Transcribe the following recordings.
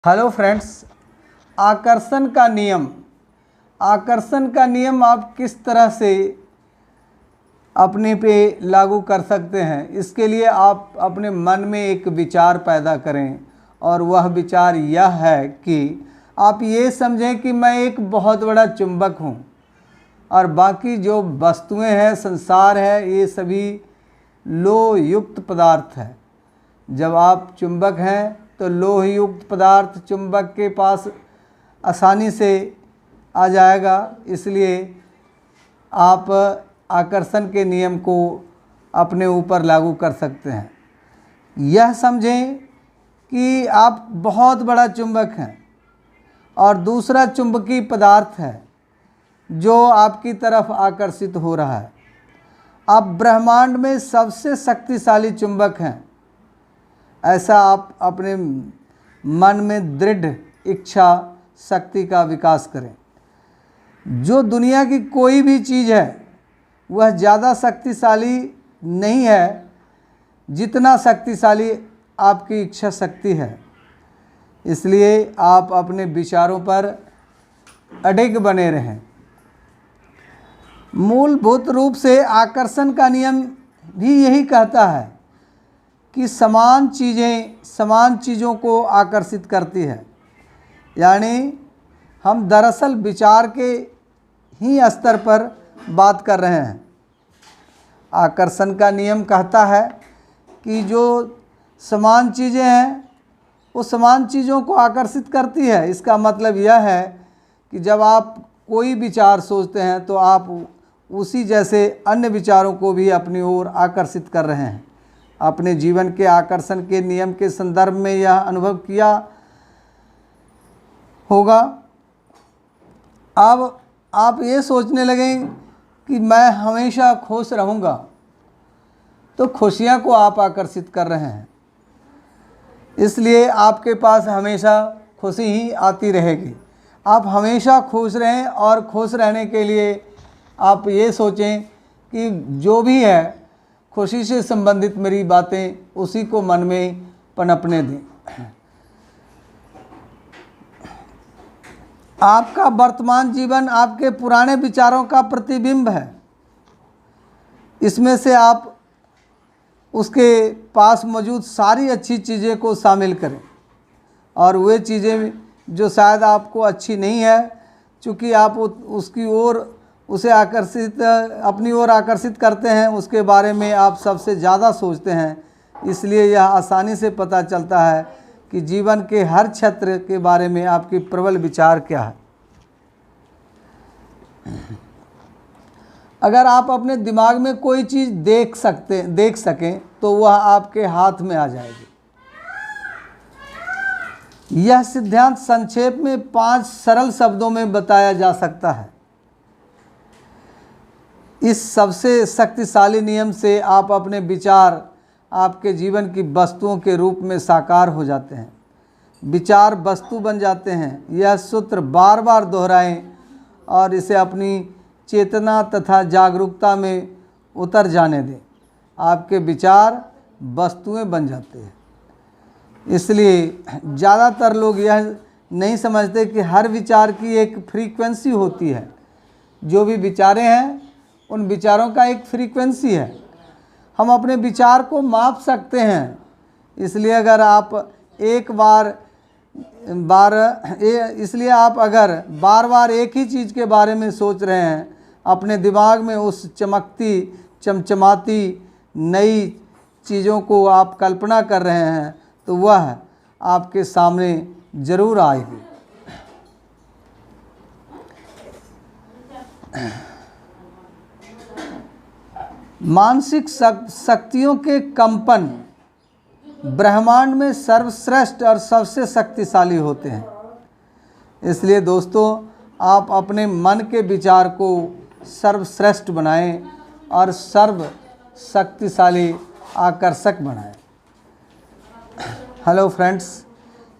Hello friends, आकर्षण का नियम आप किस तरह से अपने पे लागू कर सकते हैं। इसके लिए आप अपने मन में एक विचार पैदा करें और वह विचार यह है कि आप ये समझें कि मैं एक बहुत बड़ा चुंबक हूँ और बाकी जो वस्तुएं हैं, संसार है, ये सभी लोह युक्त पदार्थ है। जब आप चुंबक हैं तो लोह युक्त पदार्थ चुंबक के पास आसानी से आ जाएगा। इसलिए आप आकर्षण के नियम को अपने ऊपर लागू कर सकते हैं। यह समझें कि आप बहुत बड़ा चुंबक हैं और दूसरा चुंबकीय पदार्थ है जो आपकी तरफ आकर्षित हो रहा है। आप ब्रह्मांड में सबसे शक्तिशाली चुंबक हैं, ऐसा आप अपने मन में दृढ़ इच्छा शक्ति का विकास करें। जो दुनिया की कोई भी चीज़ है वह ज़्यादा शक्तिशाली नहीं है जितना शक्तिशाली आपकी इच्छा शक्ति है। इसलिए आप अपने विचारों पर अडिग बने रहें। मूलभूत रूप से आकर्षण का नियम भी यही कहता है कि समान चीज़ों को आकर्षित करती है। यानी हम दरअसल विचार के ही स्तर पर बात कर रहे हैं। आकर्षण का नियम कहता है कि जो समान चीज़ें हैं वो समान चीज़ों को आकर्षित करती है। इसका मतलब यह है कि जब आप कोई विचार सोचते हैं तो आप उसी जैसे अन्य विचारों को भी अपनी ओर आकर्षित कर रहे हैं। अपने जीवन के आकर्षण के नियम के संदर्भ में यह अनुभव किया होगा। अब आप ये सोचने लगें कि मैं हमेशा खुश रहूँगा, तो खुशियाँ को आप आकर्षित कर रहे हैं। इसलिए आपके पास हमेशा खुशी ही आती रहेगी। आप हमेशा खुश रहें और खुश रहने के लिए आप ये सोचें कि जो भी है खुशी से संबंधित मेरी बातें उसी को मन में पनपने दें। आपका वर्तमान जीवन आपके पुराने विचारों का प्रतिबिंब है। इसमें से आप उसके पास मौजूद सारी अच्छी चीज़ें को शामिल करें और वे चीज़ें जो शायद आपको अच्छी नहीं है, चूँकि आप उसकी ओर उसे अपनी ओर आकर्षित करते हैं, उसके बारे में आप सबसे ज़्यादा सोचते हैं। इसलिए यह आसानी से पता चलता है कि जीवन के हर क्षेत्र के बारे में आपकी प्रबल विचार क्या है। अगर आप अपने दिमाग में कोई चीज़ देख सकें तो वह आपके हाथ में आ जाएगी। यह सिद्धांत संक्षेप में 5 सरल शब्दों में बताया जा सकता है। इस सबसे शक्तिशाली नियम से आप अपने विचार आपके जीवन की वस्तुओं के रूप में साकार हो जाते हैं। विचार वस्तु बन जाते हैं। यह सूत्र बार बार दोहराएं और इसे अपनी चेतना तथा जागरूकता में उतर जाने दें। आपके विचार वस्तुएं बन जाते हैं। इसलिए ज़्यादातर लोग यह नहीं समझते कि हर विचार की एक फ्रीक्वेंसी होती है। जो भी विचारें हैं उन विचारों का एक फ्रीक्वेंसी है। हम अपने विचार को माप सकते हैं। इसलिए अगर आप बार बार एक ही चीज़ के बारे में सोच रहे हैं, अपने दिमाग में उस चमचमाती नई चीज़ों को आप कल्पना कर रहे हैं, तो वह आपके सामने ज़रूर आएगी। मानसिक शक्तियों के कंपन ब्रह्मांड में सर्वश्रेष्ठ और सबसे शक्तिशाली होते हैं। इसलिए दोस्तों, आप अपने मन के विचार को सर्वश्रेष्ठ बनाएं और सर्व शक्तिशाली आकर्षक बनाएं। हेलो फ्रेंड्स,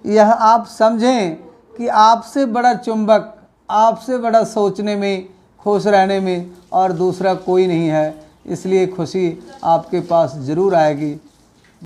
यह आप समझें कि आपसे बड़ा चुंबक, आपसे बड़ा सोचने में, खुश रहने में और दूसरा कोई नहीं है। इसलिए खुशी आपके पास ज़रूर आएगी।